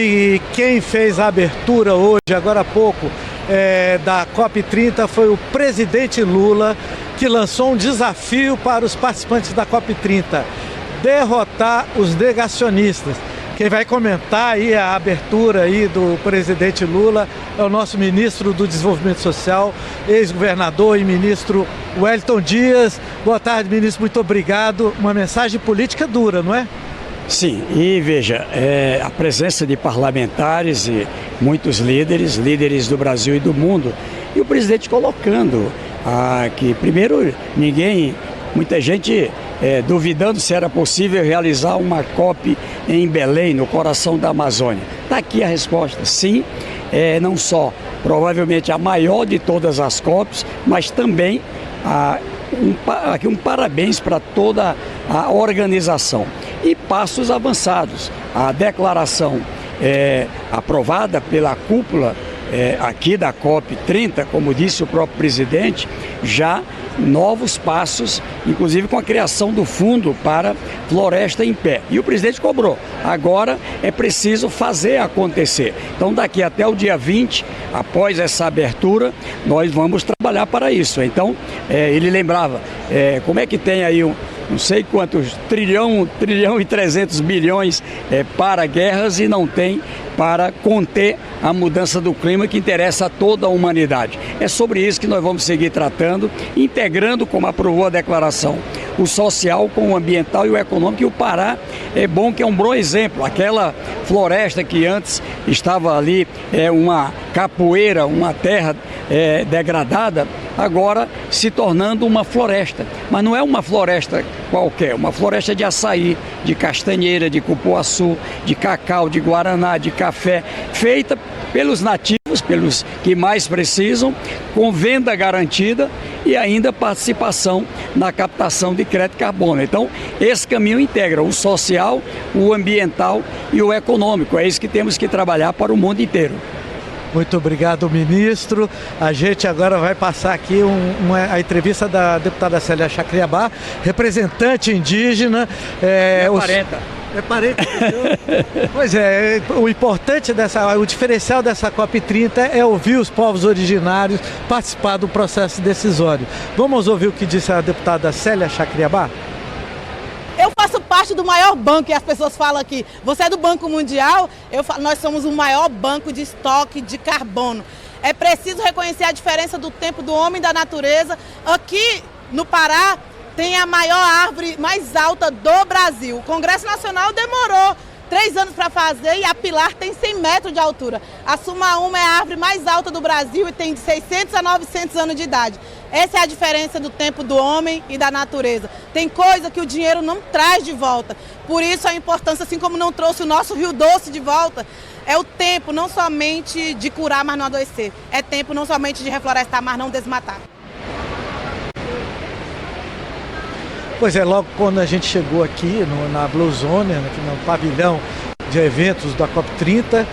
E quem fez a abertura hoje, agora há pouco, da COP30 foi o presidente Lula, que lançou um desafio para os participantes da COP30: derrotar os negacionistas. Quem vai comentar aí a abertura aí do presidente Lula é o nosso ministro do Desenvolvimento Social, ex-governador e ministro Wellington Dias. Boa tarde, ministro, muito obrigado. Uma mensagem política dura, não é? Sim, e veja, a presença de parlamentares e muitos líderes do Brasil e do mundo, e o presidente colocando que primeiro muita gente duvidando se era possível realizar uma COP em Belém, no coração da Amazônia. Está aqui a resposta: sim, não só provavelmente a maior de todas as COPs, mas também aqui um parabéns para toda a organização. E passos avançados. A declaração aprovada pela cúpula aqui da COP30, como disse o próprio presidente, já novos passos, inclusive com a criação do fundo para Floresta em Pé. E o presidente cobrou: agora é preciso fazer acontecer. Então daqui até o dia 20, após essa abertura, nós vamos trabalhar para isso. Então ele lembrava, como é que tem aí não sei quantos, trilhão e 300 bilhões para guerras e não tem para conter a mudança do clima que interessa a toda a humanidade. É sobre isso que nós vamos seguir tratando, integrando, como aprovou a declaração, o social com o ambiental e o econômico. E o Pará é bom, que é um bom exemplo. Aquela floresta que antes estava ali, uma capoeira, uma terra degradada, agora se tornando uma floresta. Mas não é uma floresta qualquer, uma floresta de açaí, de castanheira, de cupuaçu, de cacau, de guaraná, de café, feita pelos nativos, pelos que mais precisam, com venda garantida e ainda participação na captação de crédito de carbono. Então, esse caminho integra o social, o ambiental e o econômico. É isso que temos que trabalhar para o mundo inteiro. Muito obrigado, ministro. A gente agora vai passar aqui a entrevista da deputada Célia Chacriabá, representante indígena. É parente. Pois é, o importante o diferencial dessa COP30 é ouvir os povos originários, participar do processo decisório. Vamos ouvir o que disse a deputada Célia Chacriabá? Eu faço parte do maior banco, e as pessoas falam aqui: você é do Banco Mundial? Nós somos o maior banco de estoque de carbono. É preciso reconhecer a diferença do tempo do homem e da natureza. Aqui no Pará tem a maior árvore mais alta do Brasil. O Congresso Nacional demorou 3 anos para fazer e a Pilar tem 100 metros de altura. A Sumaúma é a árvore mais alta do Brasil e tem de 600 a 900 anos de idade. Essa é a diferença do tempo do homem e da natureza. Tem coisa que o dinheiro não traz de volta. Por isso a importância, assim como não trouxe o nosso Rio Doce de volta, é o tempo não somente de curar, mas não adoecer. É tempo não somente de reflorestar, mas não desmatar. Pois é, logo quando a gente chegou aqui na Blue Zone, aqui no pavilhão de eventos da COP30,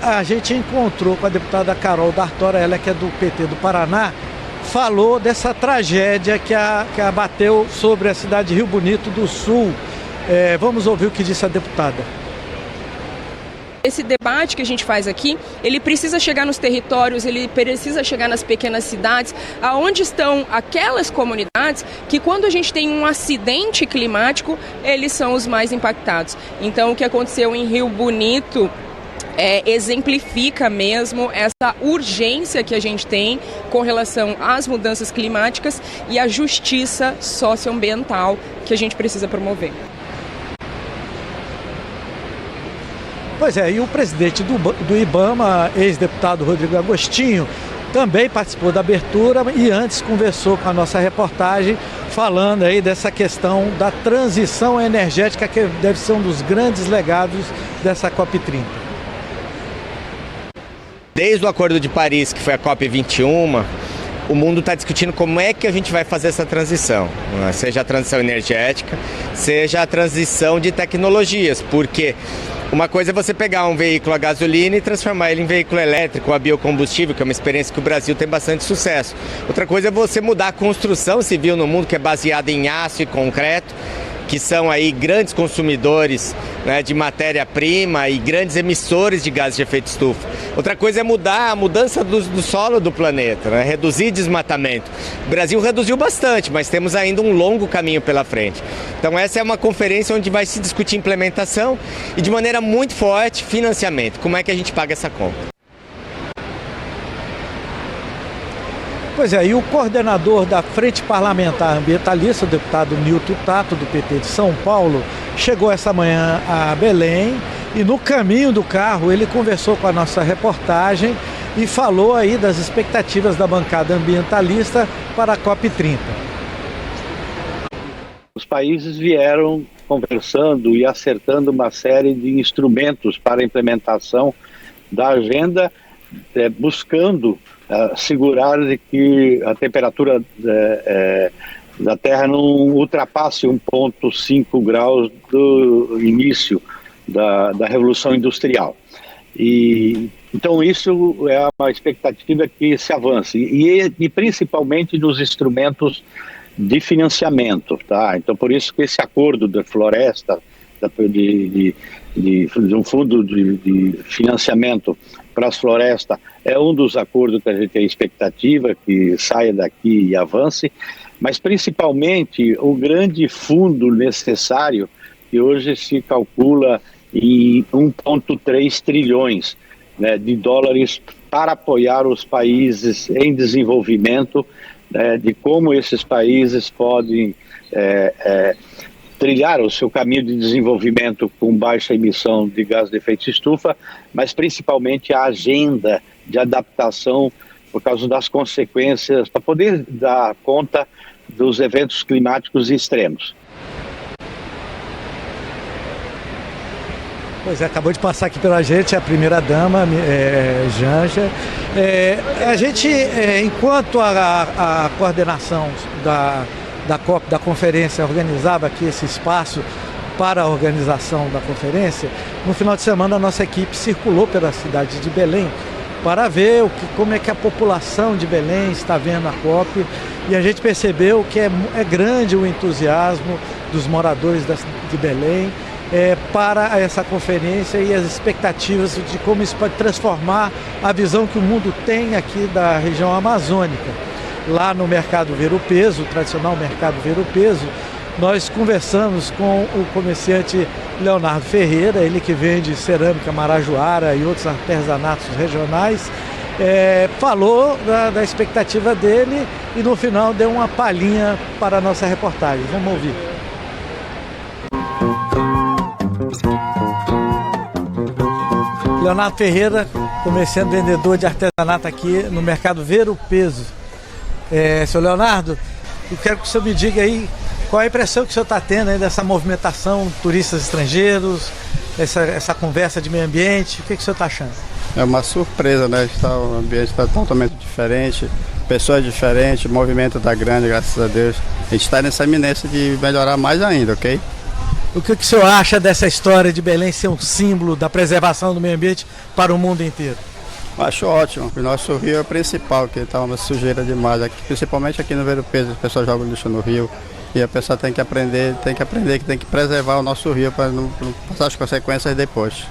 a gente encontrou com a deputada Carol D'Artora, ela que é do PT do Paraná, falou dessa tragédia que abateu sobre a cidade de Rio Bonito do Sul. Vamos ouvir o que disse a deputada. Esse debate que a gente faz aqui, ele precisa chegar nos territórios, ele precisa chegar nas pequenas cidades, aonde estão aquelas comunidades que, quando a gente tem um acidente climático, eles são os mais impactados. Então, o que aconteceu em Rio Bonito exemplifica mesmo essa urgência que a gente tem com relação às mudanças climáticas e à justiça socioambiental que a gente precisa promover. Pois é, e o presidente do IBAMA, ex-deputado Rodrigo Agostinho, também participou da abertura e antes conversou com a nossa reportagem, falando aí dessa questão da transição energética, que deve ser um dos grandes legados dessa COP30. Desde o Acordo de Paris, que foi a COP21, o mundo está discutindo como é que a gente vai fazer essa transição, né? Seja a transição energética, seja a transição de tecnologias, porque uma coisa é você pegar um veículo a gasolina e transformar ele em veículo elétrico, a biocombustível, que é uma experiência que o Brasil tem bastante sucesso. Outra coisa é você mudar a construção civil no mundo, que é baseada em aço e concreto, que são aí grandes consumidores, né, de matéria-prima e grandes emissores de gases de efeito estufa. Outra coisa é a mudança do solo do planeta, né, reduzir desmatamento. O Brasil reduziu bastante, mas temos ainda um longo caminho pela frente. Então essa é uma conferência onde vai se discutir implementação e de maneira muito forte financiamento. Como é que a gente paga essa conta? Pois é, e o coordenador da Frente Parlamentar Ambientalista, o deputado Nilton Tato, do PT de São Paulo, chegou essa manhã a Belém e no caminho do carro ele conversou com a nossa reportagem e falou aí das expectativas da bancada ambientalista para a COP30. Os países vieram conversando e acertando uma série de instrumentos para a implementação da agenda, buscando segurar de que a temperatura da Terra não ultrapasse 1,5 graus do início da Revolução Industrial. Então isso é uma expectativa que se avance, e principalmente nos instrumentos de financiamento, tá? Então por isso que esse acordo da floresta, de um fundo de financiamento para as florestas, é um dos acordos que a gente tem expectativa que saia daqui e avance, mas principalmente o grande fundo necessário, que hoje se calcula em 1,3 trilhões, né, de dólares para apoiar os países em desenvolvimento, de como esses países podem trilhar o seu caminho de desenvolvimento com baixa emissão de gás de efeito estufa, mas principalmente a agenda de adaptação por causa das consequências, para poder dar conta dos eventos climáticos extremos. Pois é, acabou de passar aqui pela gente a primeira-dama, Janja. A gente, enquanto a coordenação da COP, da conferência, organizava aqui esse espaço para a organização da conferência, no final de semana a nossa equipe circulou pela cidade de Belém para ver como é que a população de Belém está vendo a COP, e a gente percebeu que é grande o entusiasmo dos moradores de Belém para essa conferência e as expectativas de como isso pode transformar a visão que o mundo tem aqui da região amazônica. Lá no Mercado Ver o Peso, o tradicional Mercado Ver o Peso, nós conversamos com o comerciante Leonardo Ferreira, ele que vende cerâmica marajoara e outros artesanatos regionais, falou da expectativa dele e no final deu uma palhinha para a nossa reportagem. Vamos ouvir. Leonardo Ferreira, comerciante vendedor de artesanato aqui no Mercado Ver o Peso. Seu Leonardo, eu quero que o senhor me diga aí qual a impressão que o senhor está tendo aí dessa movimentação, turistas estrangeiros, essa conversa de meio ambiente, o que o senhor está achando? É uma surpresa, né? O ambiente está totalmente diferente, pessoas diferentes, movimento está grande, graças a Deus. A gente está nessa iminência de melhorar mais ainda, ok? O que o senhor acha dessa história de Belém ser um símbolo da preservação do meio ambiente para o mundo inteiro? Acho ótimo. O nosso rio é o principal, que está uma sujeira demais, aqui, principalmente aqui no Ver o Peso, as pessoas jogam lixo no rio e a pessoa tem que aprender que tem que preservar o nosso rio para não passar as consequências depois.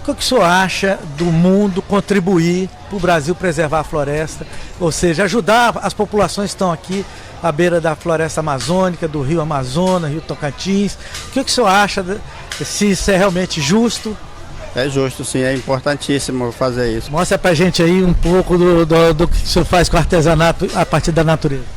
O que o senhor acha do mundo contribuir para o Brasil preservar a floresta, ou seja, ajudar as populações que estão aqui à beira da floresta amazônica, do rio Amazonas, rio Tocantins? O que o senhor acha, se isso é realmente justo? É justo, sim, é importantíssimo fazer isso. Mostra pra gente aí um pouco do que o senhor faz com artesanato a partir da natureza.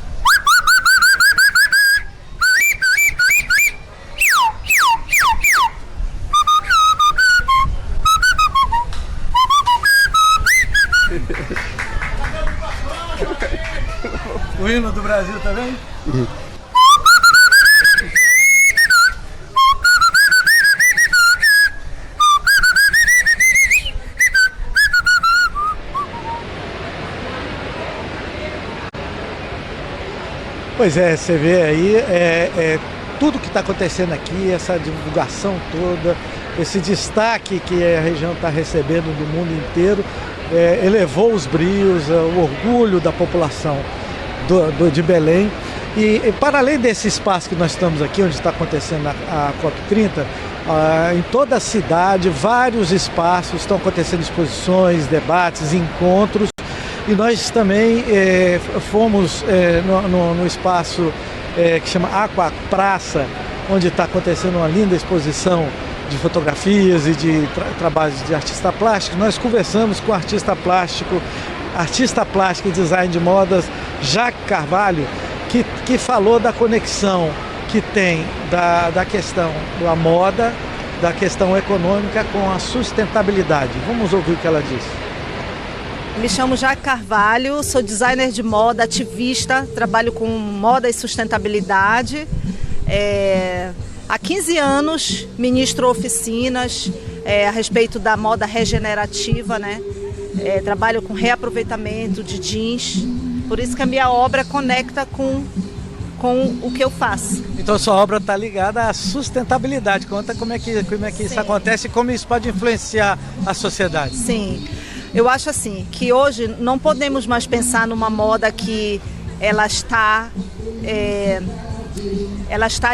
O hino do Brasil também? Pois é, você vê aí tudo que está acontecendo aqui, essa divulgação toda, esse destaque que a região está recebendo do mundo inteiro, elevou os brios, o orgulho da população de Belém. E para além desse espaço que nós estamos aqui, onde está acontecendo a COP30, em toda a cidade, vários espaços estão acontecendo exposições, debates, encontros. E nós também fomos no espaço que chama Aqua Praça, onde está acontecendo uma linda exposição de fotografias e de trabalhos de artista plástico. Nós conversamos com o artista plástico e design de modas, Jacques Carvalho, que falou da conexão que tem da questão da moda, da questão econômica com a sustentabilidade. Vamos ouvir o que ela disse. Me chamo Jacques Carvalho, sou designer de moda, ativista, trabalho com moda e sustentabilidade. Há 15 anos ministro oficinas a respeito da moda regenerativa, né? Trabalho com reaproveitamento de jeans, por isso que a minha obra conecta com o que eu faço. Então sua obra está ligada à sustentabilidade. Conta como é que isso acontece e como isso pode influenciar a sociedade. Sim, eu acho assim, que hoje não podemos mais pensar numa moda que ela está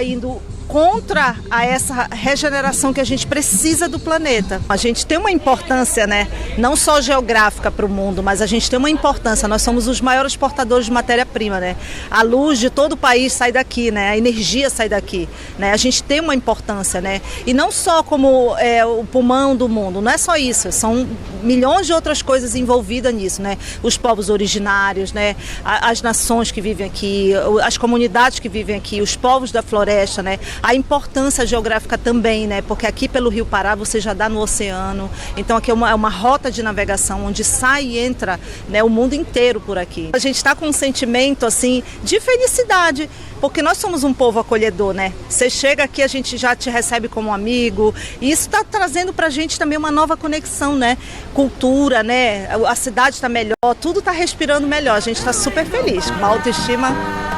indo contra essa regeneração que a gente precisa do planeta. A gente tem uma importância, né, não só geográfica para o mundo, mas a gente tem uma importância. Nós somos os maiores exportadores de matéria-prima, né? A luz de todo o país sai daqui, né? A energia sai daqui, né? A gente tem uma importância, né? E não só como o pulmão do mundo, não é só isso, são milhões de outras coisas envolvidas nisso, né? Os povos originários, né? As nações que vivem aqui, as comunidades que vivem aqui, os povos da floresta, né? A importância geográfica também, né? Porque aqui pelo Rio Pará você já dá no oceano, então aqui é uma rota de navegação onde sai e entra, né, o mundo inteiro por aqui. A gente está com um sentimento assim de felicidade, porque nós somos um povo acolhedor, né? Você chega aqui, a gente já te recebe como amigo, e isso está trazendo para a gente também uma nova conexão, né? Cultura, né? A cidade está melhor, tudo está respirando melhor, a gente está super feliz, com uma autoestima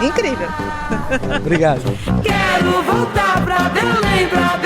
incrível. Obrigado. Quero voltar pra Belém, pra